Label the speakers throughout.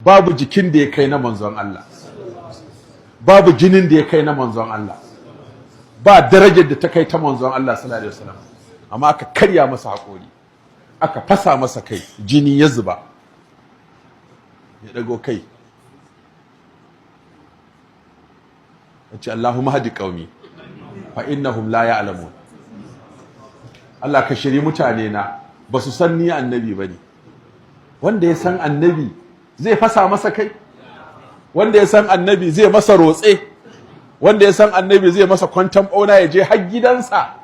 Speaker 1: babu jikin da ya kai na manzon Allah, babu jinin da ya kai na manzon Allah, ba darajar da ta kai ta manzon Allah sallallahu alaihi wasallam, amma aka karya masa haƙori, aka fasa masa kai, jini ya zuba, ya dago kai, ya ce Allahumma hadi qaumi fa innahum la ya'lamun. Allah ka shiri mutane na, ba su san ni annabi bane. Wanda ya san annabi zai fasa masa kai, wanda ya san annabi zai masa rotse, wanda ya san annabi zai masa kwantan bauna ya je har gidansa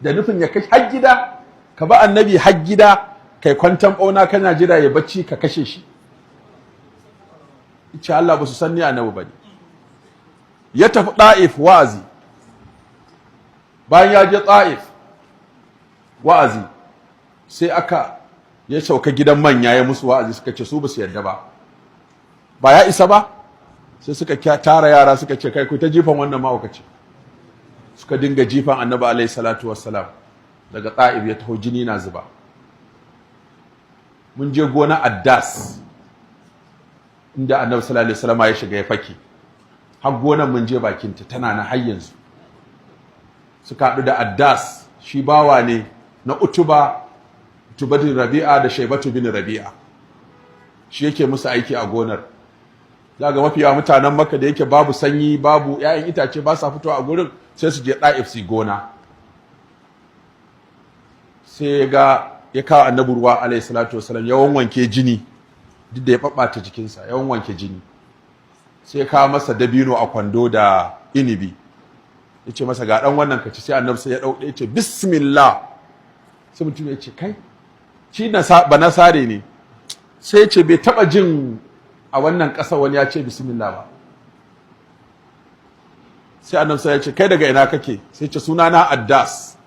Speaker 1: da nufin ya kai har gida, ka ba annabi har gida kai kwantan bauna kana jira ya bacci ka kashe shi. Insha Allah ba su san ni annabi bane. Ya tafi Ta'if wa'azi, bayan ya je Ta'if wa'azi sai ya sauka gidan manya ya musu wa'azi, suka ce su ba su yarda ba ya isa ba, sai suka tara yara suka ce kai ku ta jifan wannan mahaukaci, suka dinga jifan annabi alaihi salatu wassalam. Daga Ta'if ya taho jini na zuba. Mun je gona Addas inda annabi sallallahu alaihi wasallam ya shiga ya fake, har gonan mun je bakinta tana na har yanzu. Suka haɗu da Addas, shi bawa ne na Utubatu Rabi'a da Shaibatu bin Rabi'a, shi yake musu aiki a gonar. Za ga mafiya mutanen Makka da yake babu sanyi, babu 'ya'yan itace, ba sa fitowa a gurin, sai su je Ta'if su gona. Sai ya kawo annabi ruwa alaihi salatu wasallam, ya wanke jini, duk da ya babbata jikinsa, ya wanke jini. Sai ya kawo masa dabino a kwando da inibi, ya ce masa ga ɗan wannan kaci. Sai annabi sai ya ɗauɗe ya ce bismillah. Sai mutum ya ce kai, shi ba nasare ne. Sai ya ce bai taɓa jin a wannan ƙasa wani ya ce bismillah ba. Sai annabi sai ya ce kai daga ina kake? Sai ya ce sunana Addas.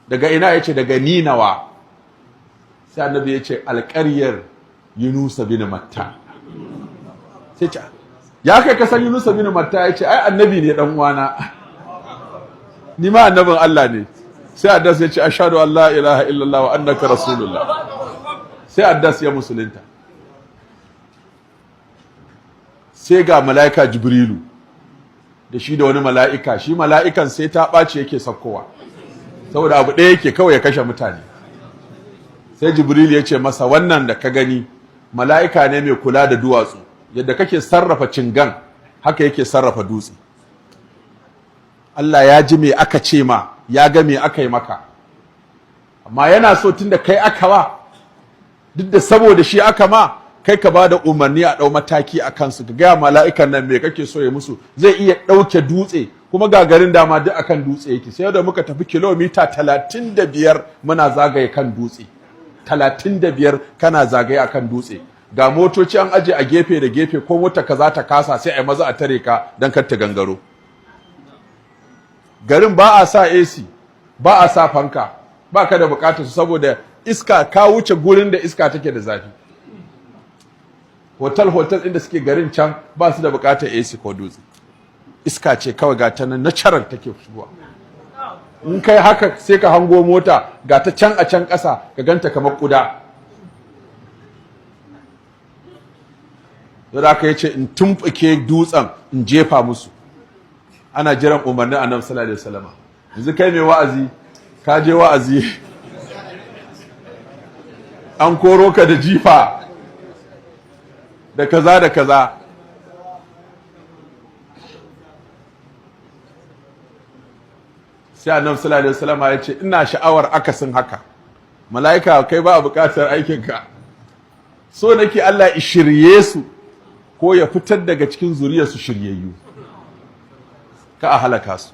Speaker 1: Daga ina? Ya ce daga Ninawa. Sai annabi ya ce alƙaryar Yunusa bin Matta. Sai ya ce ya kai ka san Yunusa bin Matta? Ya ce ai annabi ne dan uwana, ni ma annabin Allah ne. Sai Addas ya ce ashhadu an la ilaha illallah wa annaka rasulullah. Sai Addas ya musulunta. Sai ga mala'ika Jibrilu da shi da wani mala'ika, shi mala'ikan sai ta ɓaci yake sakkowa, saboda abu ɗaya yake kawai ya kashe mutane. Sai Jibrilu ya ce masa wannan da ka gani mala'ika ne mai kula da duwatsu, yadda kake sarrafa cingan haka yake sarrafa dutse. Allah ya ji me aka ce ma, ya ga me aka yi maka, amma yana so tunda kai aka wa, duk da saboda shi aka ma, kai ka ba da umarni a ɗau mataki a kansu, ka gaya mala'ikan nan me kake so ya musu. Zai iya ɗauke dutse, kuma gagarin dama duk akan dutse yake. Sai da muka tafi kilomita 35 muna zagaye kan dutse, 35 kana zagaye akan dutse, ga motoci an aje a gefe da gefe, ko mota ka za ta kasa sai a maza a tare ka don kar ta gangaro. Garin ba a sa AC, ba a sa fanka, ba ka da bukatar su, saboda iska ka wuce gurin da iska take da zafi. Hotel ɗin da suke garin can ba su da bukatar AC ko dutse, iska ce kawai ga ta nan natural take shigowa. In kai haka sai ka hango mota ga ta can a can ƙasa, ka ganta kamar ƙuda. Yadda aka yace in tumɓuke dutsen in jefa musu, ana jiran umarnin annabi sallallahu alaihi wasallam. Yanzu kai mai wa'azi, ka je wa'azi an koro ka da jifa da kaza da kaza. Sai annabi sallallahu alaihi wasallam ya ce ina sha'awar akasin haka. Mala'ika kai ba a buƙatar aikinka, so nake Allah ya shirye su, ko ya fitar daga cikin zuriyarsu shiryayyu, ka a halaka su.